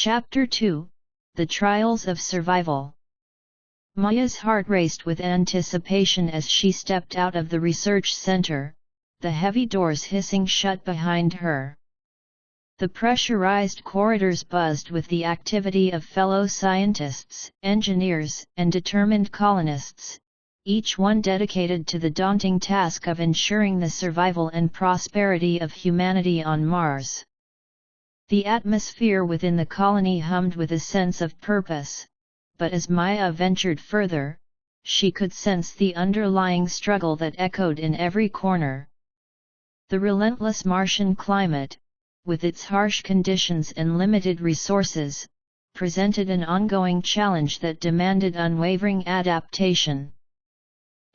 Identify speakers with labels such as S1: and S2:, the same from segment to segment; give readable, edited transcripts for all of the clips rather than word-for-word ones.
S1: Chapter 2: The Trials of Survival. Maya's heart raced with anticipation as she stepped out of the research center, the heavy doors hissing shut behind her. The pressurized corridors buzzed with the activity of fellow scientists, engineers, and determined colonists, each one dedicated to the daunting task of ensuring the survival and prosperity of humanity on Mars. The atmosphere within the colony hummed with a sense of purpose, but as Maya ventured further, she could sense the underlying struggle that echoed in every corner. The relentless Martian climate, with its harsh conditions and limited resources, presented an ongoing challenge that demanded unwavering adaptation.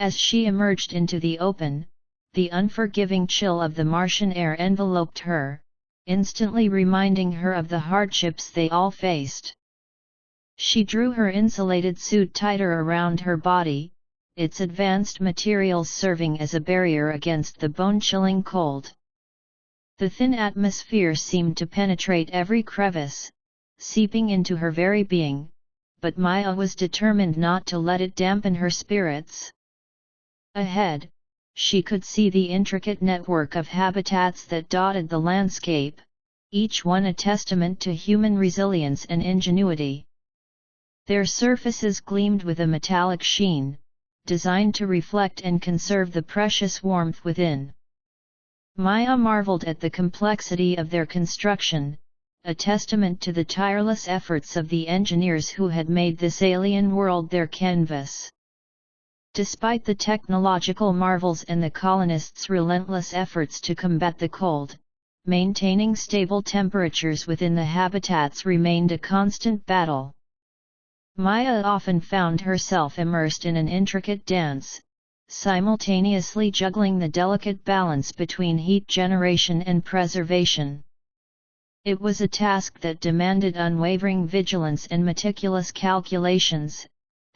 S1: As she emerged into the open, the unforgiving chill of the Martian air enveloped her, instantly reminding her of the hardships they all faced. She drew her insulated suit tighter around her body, its advanced materials serving as a barrier against the bone-chilling cold. The thin atmosphere seemed to penetrate every crevice, seeping into her very being, but Maya was determined not to let it dampen her spirits. Ahead, she could see the intricate network of habitats that dotted the landscape, each one a testament to human resilience and ingenuity. Their surfaces gleamed with a metallic sheen, designed to reflect and conserve the precious warmth within. Maya marveled at the complexity of their construction, a testament to the tireless efforts of the engineers who had made this alien world their canvas. Despite the technological marvels and the colonists' relentless efforts to combat the cold, maintaining stable temperatures within the habitats remained a constant battle. Maya often found herself immersed in an intricate dance, simultaneously juggling the delicate balance between heat generation and preservation. It was a task that demanded unwavering vigilance and meticulous calculations,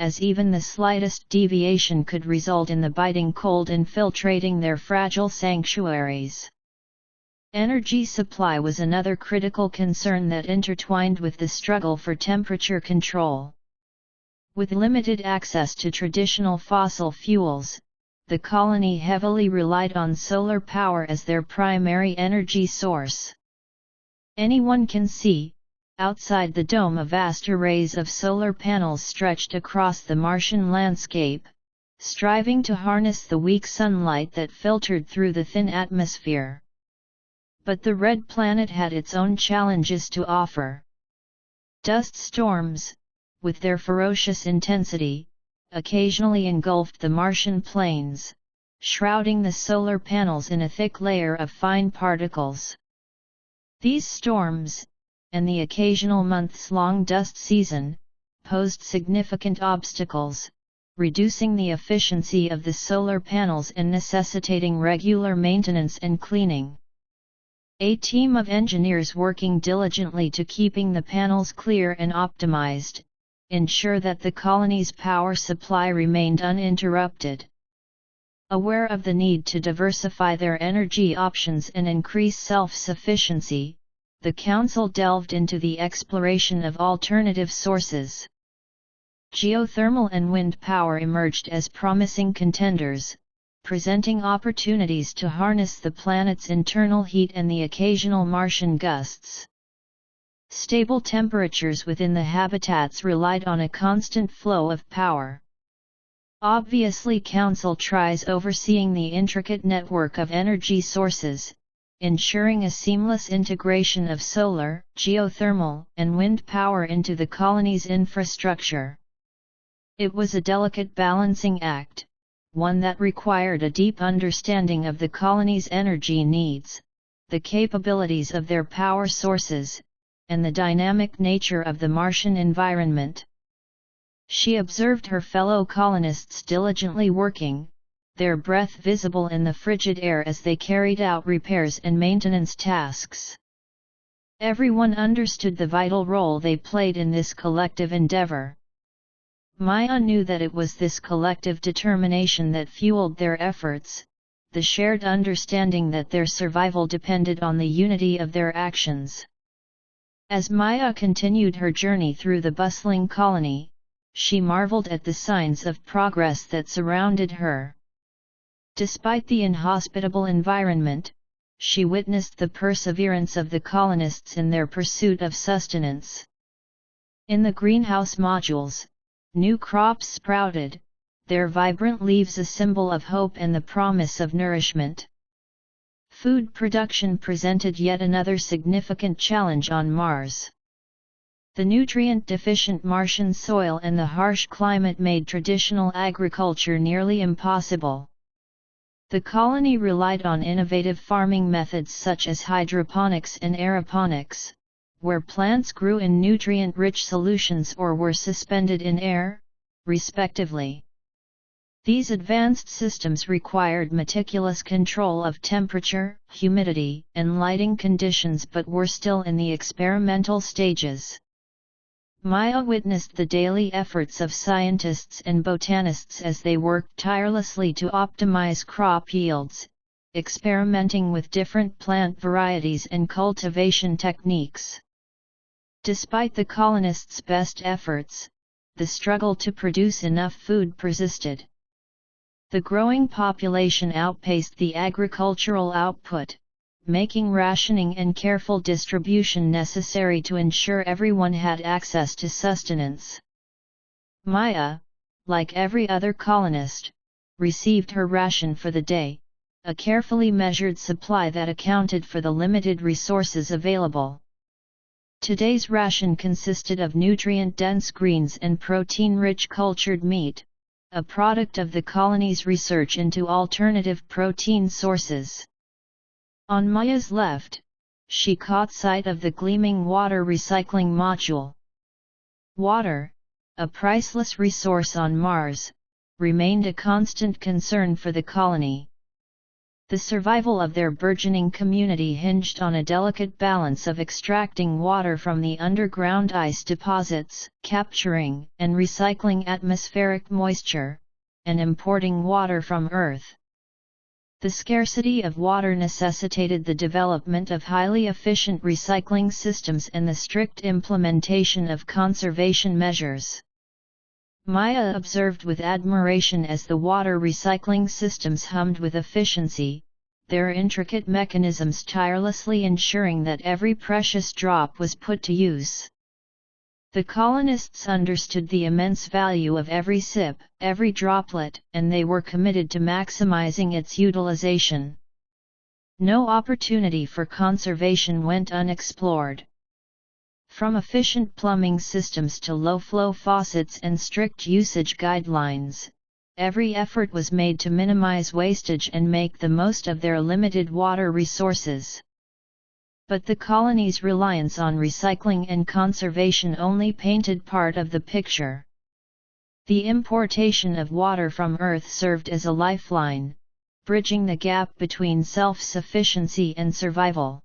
S1: as even the slightest deviation could result in the biting cold infiltrating their fragile sanctuaries. Energy supply was another critical concern that intertwined with the struggle for temperature control. With limited access to traditional fossil fuels, the colony heavily relied on solar power as their primary energy source. Anyone can see, outside the dome, a vast arrays of solar panels stretched across the Martian landscape, striving to harness the weak sunlight that filtered through the thin atmosphere. But the red planet had its own challenges to offer. Dust storms, with their ferocious intensity, occasionally engulfed the Martian plains, shrouding the solar panels in a thick layer of fine particles. These storms, and the occasional months-long dust season, posed significant obstacles, reducing the efficiency of the solar panels and necessitating regular maintenance and cleaning. A team of engineers working diligently to keeping the panels clear and optimized, ensure that the colony's power supply remained uninterrupted. Aware of the need to diversify their energy options and increase self-sufficiency, the Council delved into the exploration of alternative sources. Geothermal and wind power emerged as promising contenders, presenting opportunities to harness the planet's internal heat and the occasional Martian gusts. Stable temperatures within the habitats relied on a constant flow of power. Obviously, Council tries overseeing the intricate network of energy sources, ensuring a seamless integration of solar, geothermal, and wind power into the colony's infrastructure. It was a delicate balancing act, one that required a deep understanding of the colony's energy needs, the capabilities of their power sources, and the dynamic nature of the Martian environment. She observed her fellow colonists diligently working, their breath visible in the frigid air as they carried out repairs and maintenance tasks. Everyone understood the vital role they played in this collective endeavor. Maya knew that it was this collective determination that fueled their efforts, the shared understanding that their survival depended on the unity of their actions. As Maya continued her journey through the bustling colony, she marveled at the signs of progress that surrounded her. Despite the inhospitable environment, she witnessed the perseverance of the colonists in their pursuit of sustenance. In the greenhouse modules, new crops sprouted, their vibrant leaves a symbol of hope and the promise of nourishment. Food production presented yet another significant challenge on Mars. The nutrient-deficient Martian soil and the harsh climate made traditional agriculture nearly impossible. The colony relied on innovative farming methods such as hydroponics and aeroponics, where plants grew in nutrient-rich solutions or were suspended in air, respectively. These advanced systems required meticulous control of temperature, humidity, and lighting conditions but were still in the experimental stages. Maya witnessed the daily efforts of scientists and botanists as they worked tirelessly to optimize crop yields, experimenting with different plant varieties and cultivation techniques. Despite the colonists' best efforts, the struggle to produce enough food persisted. The growing population outpaced the agricultural output, making rationing and careful distribution necessary to ensure everyone had access to sustenance. Maya, like every other colonist, received her ration for the day, a carefully measured supply that accounted for the limited resources available. Today's ration consisted of nutrient-dense greens and protein-rich cultured meat, a product of the colony's research into alternative protein sources. On Maya's left, she caught sight of the gleaming water recycling module. Water, a priceless resource on Mars, remained a constant concern for the colony. The survival of their burgeoning community hinged on a delicate balance of extracting water from the underground ice deposits, capturing and recycling atmospheric moisture, and importing water from Earth. The scarcity of water necessitated the development of highly efficient recycling systems and the strict implementation of conservation measures. Maya observed with admiration as the water recycling systems hummed with efficiency, their intricate mechanisms tirelessly ensuring that every precious drop was put to use. The colonists understood the immense value of every sip, every droplet, and they were committed to maximizing its utilization. No opportunity for conservation went unexplored. From efficient plumbing systems to low-flow faucets and strict usage guidelines, every effort was made to minimize wastage and make the most of their limited water resources. But the colony's reliance on recycling and conservation only painted part of the picture. The importation of water from Earth served as a lifeline, bridging the gap between self-sufficiency and survival.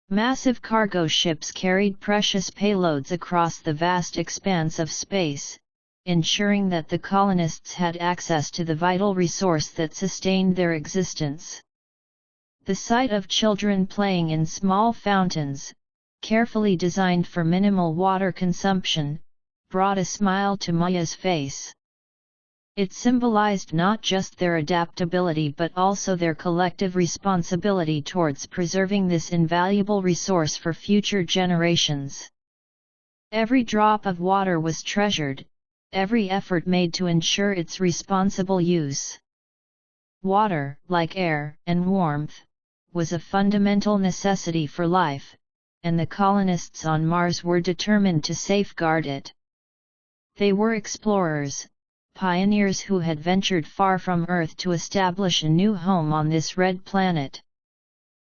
S1: Massive cargo ships carried precious payloads across the vast expanse of space, ensuring that the colonists had access to the vital resource that sustained their existence. The sight of children playing in small fountains, carefully designed for minimal water consumption, brought a smile to Maya's face. It symbolized not just their adaptability but also their collective responsibility towards preserving this invaluable resource for future generations. Every drop of water was treasured, every effort made to ensure its responsible use. Water, like air and warmth, was a fundamental necessity for life, and the colonists on Mars were determined to safeguard it. They were explorers, pioneers who had ventured far from Earth to establish a new home on this red planet.